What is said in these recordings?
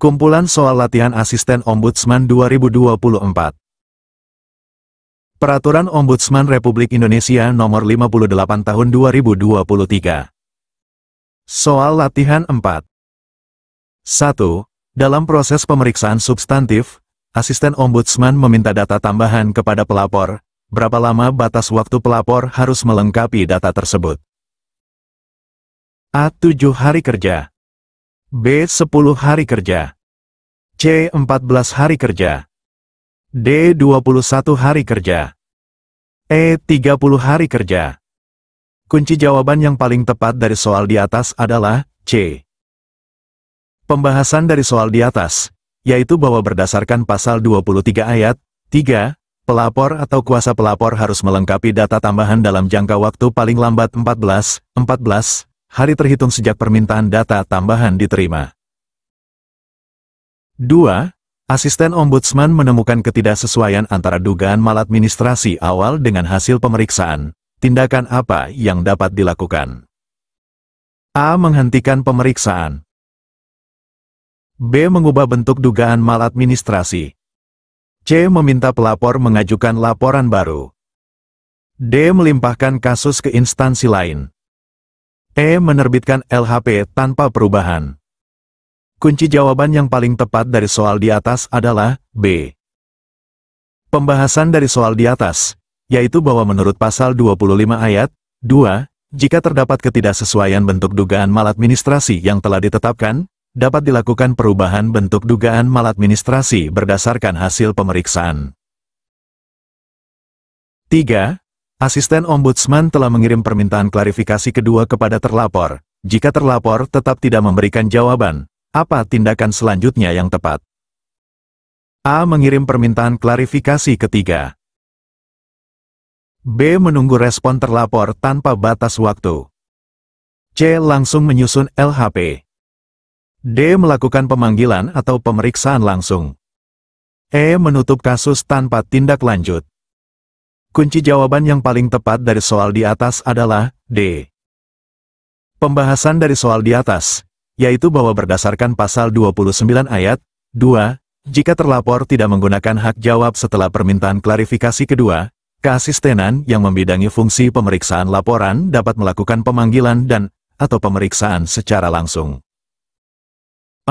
Kumpulan soal latihan Asisten Ombudsman 2024. Peraturan Ombudsman Republik Indonesia Nomor 58 Tahun 2023. Soal latihan 4. 1. Dalam proses pemeriksaan substantif, Asisten Ombudsman meminta data tambahan kepada pelapor. Berapa lama batas waktu pelapor harus melengkapi data tersebut? A. 7 hari kerja. B. 10 hari kerja. C. 14 hari kerja. D. 21 hari kerja. E. 30 hari kerja. Kunci jawaban yang paling tepat dari soal di atas adalah C. Pembahasan dari soal di atas, yaitu bahwa berdasarkan pasal 23 ayat 3, pelapor atau kuasa pelapor harus melengkapi data tambahan dalam jangka waktu paling lambat 14 hari terhitung sejak permintaan data tambahan diterima. 2. Asisten Ombudsman menemukan ketidaksesuaian antara dugaan maladministrasi awal dengan hasil pemeriksaan. Tindakan apa yang dapat dilakukan? A. Menghentikan pemeriksaan. B. Mengubah bentuk dugaan maladministrasi. C. Meminta pelapor mengajukan laporan baru. D. Melimpahkan kasus ke instansi lain. E. Menerbitkan LHP tanpa perubahan. Kunci jawaban yang paling tepat dari soal di atas adalah B. Pembahasan dari soal di atas, yaitu bahwa menurut pasal 25 ayat 2, jika terdapat ketidaksesuaian bentuk dugaan maladministrasi yang telah ditetapkan, dapat dilakukan perubahan bentuk dugaan maladministrasi berdasarkan hasil pemeriksaan. 3. Asisten Ombudsman telah mengirim permintaan klarifikasi kedua kepada terlapor. Jika terlapor tetap tidak memberikan jawaban, apa tindakan selanjutnya yang tepat? A. Mengirim permintaan klarifikasi ketiga. B. Menunggu respon terlapor tanpa batas waktu. C. Langsung menyusun LHP. D. Melakukan pemanggilan atau pemeriksaan langsung. E. Menutup kasus tanpa tindak lanjut. Kunci jawaban yang paling tepat dari soal di atas adalah D. Pembahasan dari soal di atas, yaitu bahwa berdasarkan pasal 29 ayat 2, jika terlapor tidak menggunakan hak jawab setelah permintaan klarifikasi kedua, keasistenan yang membidangi fungsi pemeriksaan laporan dapat melakukan pemanggilan atau pemeriksaan secara langsung.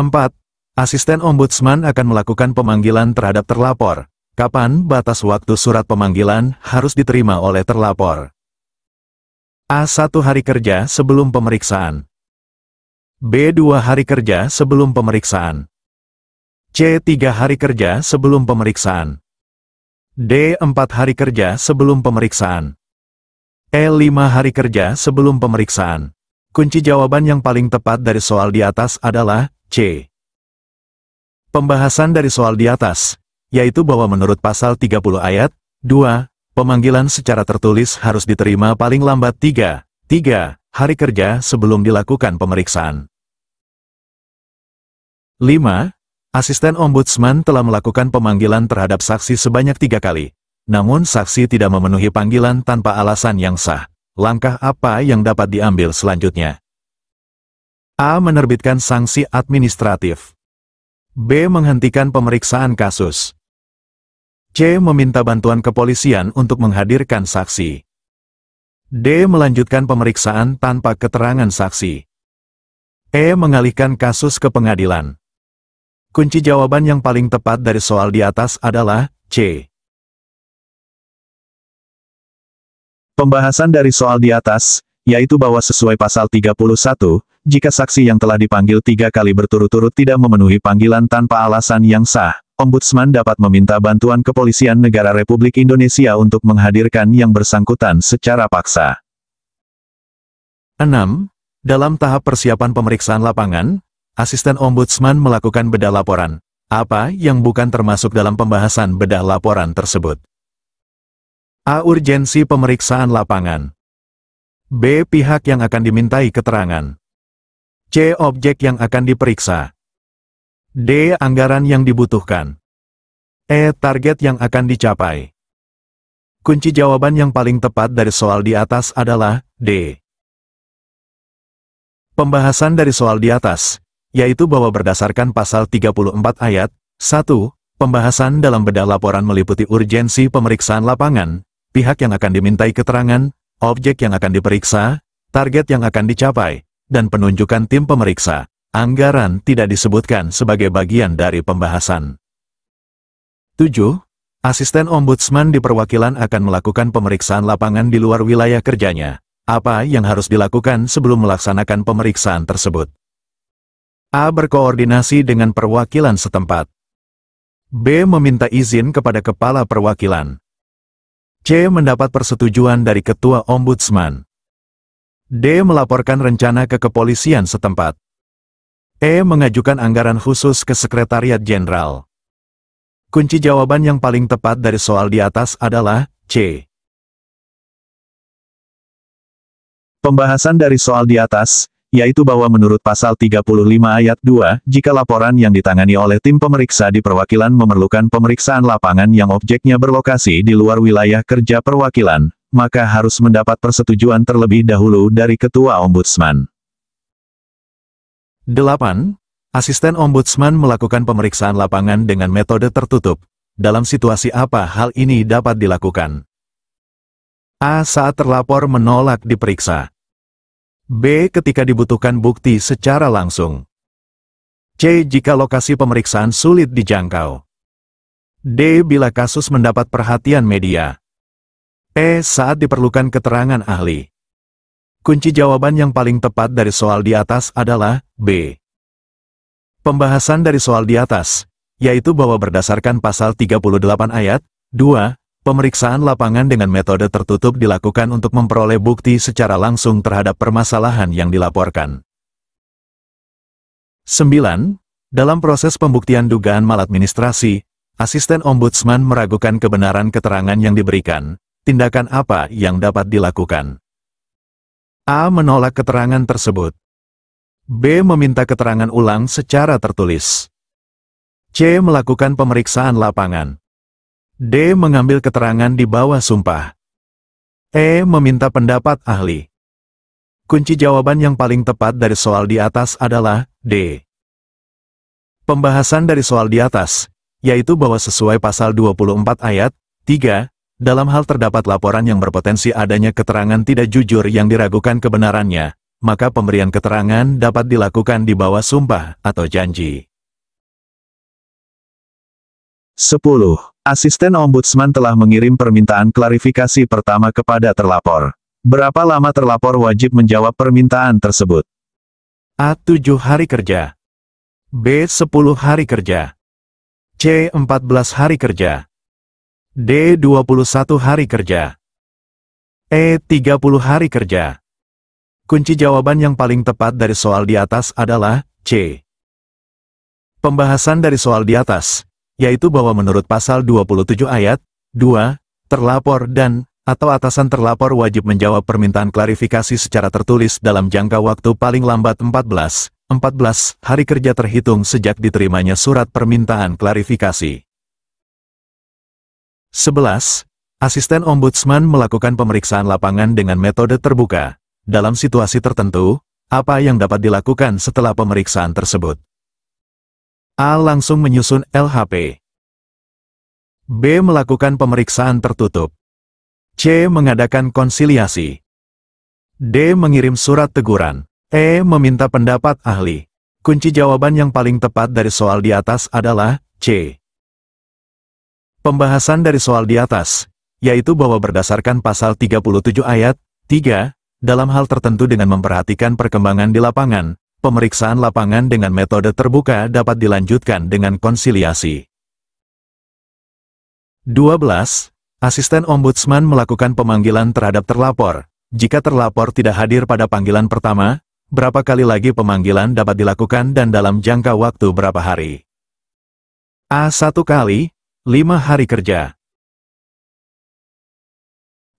4. Asisten Ombudsman akan melakukan pemanggilan terhadap terlapor. Kapan batas waktu surat pemanggilan harus diterima oleh terlapor? A. 1 hari kerja sebelum pemeriksaan. B. 2 hari kerja sebelum pemeriksaan. C. 3 hari kerja sebelum pemeriksaan. D. 4 hari kerja sebelum pemeriksaan. E. 5 hari kerja sebelum pemeriksaan. Kunci jawaban yang paling tepat dari soal di atas adalah C. Pembahasan dari soal di atas, yaitu bahwa menurut pasal 30 ayat 2, pemanggilan secara tertulis harus diterima paling lambat 3 hari kerja sebelum dilakukan pemeriksaan. 5. Asisten Ombudsman telah melakukan pemanggilan terhadap saksi sebanyak 3 kali. Namun saksi tidak memenuhi panggilan tanpa alasan yang sah. Langkah apa yang dapat diambil selanjutnya? A. Menerbitkan sanksi administratif. B. Menghentikan pemeriksaan kasus. C. Meminta bantuan kepolisian untuk menghadirkan saksi. D. Melanjutkan pemeriksaan tanpa keterangan saksi. E. Mengalihkan kasus ke pengadilan. Kunci jawaban yang paling tepat dari soal di atas adalah C. Pembahasan dari soal di atas, yaitu bahwa sesuai pasal 31, jika saksi yang telah dipanggil 3 kali berturut-turut tidak memenuhi panggilan tanpa alasan yang sah, Ombudsman dapat meminta bantuan Kepolisian Negara Republik Indonesia untuk menghadirkan yang bersangkutan secara paksa. 6. Dalam tahap persiapan pemeriksaan lapangan, Asisten Ombudsman melakukan bedah laporan. Apa yang bukan termasuk dalam pembahasan bedah laporan tersebut? A. Urgensi pemeriksaan lapangan. B. Pihak yang akan dimintai keterangan. C. Objek yang akan diperiksa. D. Anggaran yang dibutuhkan. E. Target yang akan dicapai. Kunci jawaban yang paling tepat dari soal di atas adalah D. Pembahasan dari soal di atas, yaitu bahwa berdasarkan pasal 34 ayat 1, pembahasan dalam bedah laporan meliputi urgensi pemeriksaan lapangan, pihak yang akan dimintai keterangan, objek yang akan diperiksa, target yang akan dicapai, dan penunjukan tim pemeriksa. Anggaran tidak disebutkan sebagai bagian dari pembahasan. 7. Asisten Ombudsman di perwakilan akan melakukan pemeriksaan lapangan di luar wilayah kerjanya. Apa yang harus dilakukan sebelum melaksanakan pemeriksaan tersebut? A. Berkoordinasi dengan perwakilan setempat. B. Meminta izin kepada kepala perwakilan. C. Mendapat persetujuan dari ketua ombudsman. D. Melaporkan rencana ke kepolisian setempat. E. Mengajukan anggaran khusus ke Sekretariat Jenderal. Kunci jawaban yang paling tepat dari soal di atas adalah C. Pembahasan dari soal di atas, yaitu bahwa menurut pasal 35 ayat 2, jika laporan yang ditangani oleh tim pemeriksa di perwakilan memerlukan pemeriksaan lapangan yang objeknya berlokasi di luar wilayah kerja perwakilan, maka harus mendapat persetujuan terlebih dahulu dari ketua ombudsman. 8. Asisten Ombudsman melakukan pemeriksaan lapangan dengan metode tertutup. Dalam situasi apa hal ini dapat dilakukan? A. Saat terlapor menolak diperiksa. B. Ketika dibutuhkan bukti secara langsung. C. Jika lokasi pemeriksaan sulit dijangkau. D. Bila kasus mendapat perhatian media. E. Saat diperlukan keterangan ahli. Kunci jawaban yang paling tepat dari soal di atas adalah B. Pembahasan dari soal di atas, yaitu bahwa berdasarkan pasal 38 ayat 2, pemeriksaan lapangan dengan metode tertutup dilakukan untuk memperoleh bukti secara langsung terhadap permasalahan yang dilaporkan. 9. Dalam proses pembuktian dugaan maladministrasi, asisten ombudsman meragukan kebenaran keterangan yang diberikan. Tindakan apa yang dapat dilakukan? A. Menolak keterangan tersebut. B. Meminta keterangan ulang secara tertulis. C. Melakukan pemeriksaan lapangan. D. Mengambil keterangan di bawah sumpah. E. Meminta pendapat ahli. Kunci jawaban yang paling tepat dari soal di atas adalah D. Pembahasan dari soal di atas, yaitu bahwa sesuai pasal 24 ayat 3, dalam hal terdapat laporan yang berpotensi adanya keterangan tidak jujur yang diragukan kebenarannya, maka pemberian keterangan dapat dilakukan di bawah sumpah atau janji. 10. Asisten Ombudsman telah mengirim permintaan klarifikasi pertama kepada terlapor. Berapa lama terlapor wajib menjawab permintaan tersebut? A. 7 hari kerja. B. 10 hari kerja. C. 14 hari kerja. D. 21 hari kerja. E. 30 hari kerja. Kunci jawaban yang paling tepat dari soal di atas adalah C. Pembahasan dari soal di atas, yaitu bahwa menurut pasal 27 ayat 2, terlapor dan atau atasan terlapor wajib menjawab permintaan klarifikasi secara tertulis dalam jangka waktu paling lambat 14 hari kerja terhitung sejak diterimanya surat permintaan klarifikasi. 11. Asisten Ombudsman melakukan pemeriksaan lapangan dengan metode terbuka. Dalam situasi tertentu, apa yang dapat dilakukan setelah pemeriksaan tersebut? A. Langsung menyusun LHP. B. Melakukan pemeriksaan tertutup. C. Mengadakan konsiliasi. D. Mengirim surat teguran. E. Meminta pendapat ahli. Kunci jawaban yang paling tepat dari soal di atas adalah C. Pembahasan dari soal di atas, yaitu bahwa berdasarkan pasal 37 ayat 3, dalam hal tertentu dengan memperhatikan perkembangan di lapangan, pemeriksaan lapangan dengan metode terbuka dapat dilanjutkan dengan konsiliasi. 12. Asisten Ombudsman melakukan pemanggilan terhadap terlapor. Jika terlapor tidak hadir pada panggilan pertama, berapa kali lagi pemanggilan dapat dilakukan dan dalam jangka waktu berapa hari? A. 1 kali, 5 hari kerja.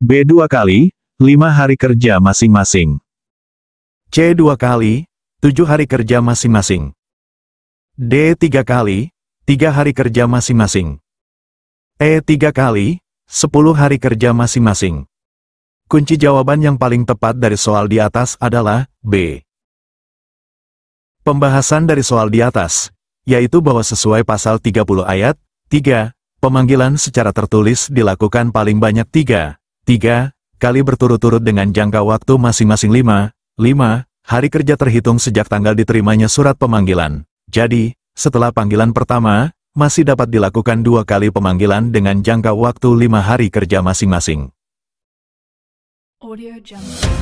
B. 2 kali, 5 hari kerja masing-masing. C. 2 kali, 7 hari kerja masing-masing. D. 3 kali, 3 hari kerja masing-masing. E. 3 kali, 10 hari kerja masing-masing. Kunci jawaban yang paling tepat dari soal di atas adalah B. Pembahasan dari soal di atas, yaitu bahwa sesuai pasal 30 ayat 3, pemanggilan secara tertulis dilakukan paling banyak 3 kali berturut-turut dengan jangka waktu masing-masing 5 hari kerja terhitung sejak tanggal diterimanya surat pemanggilan. Jadi, setelah panggilan pertama, masih dapat dilakukan 2 kali pemanggilan dengan jangka waktu 5 hari kerja masing-masing. Audio Jungle.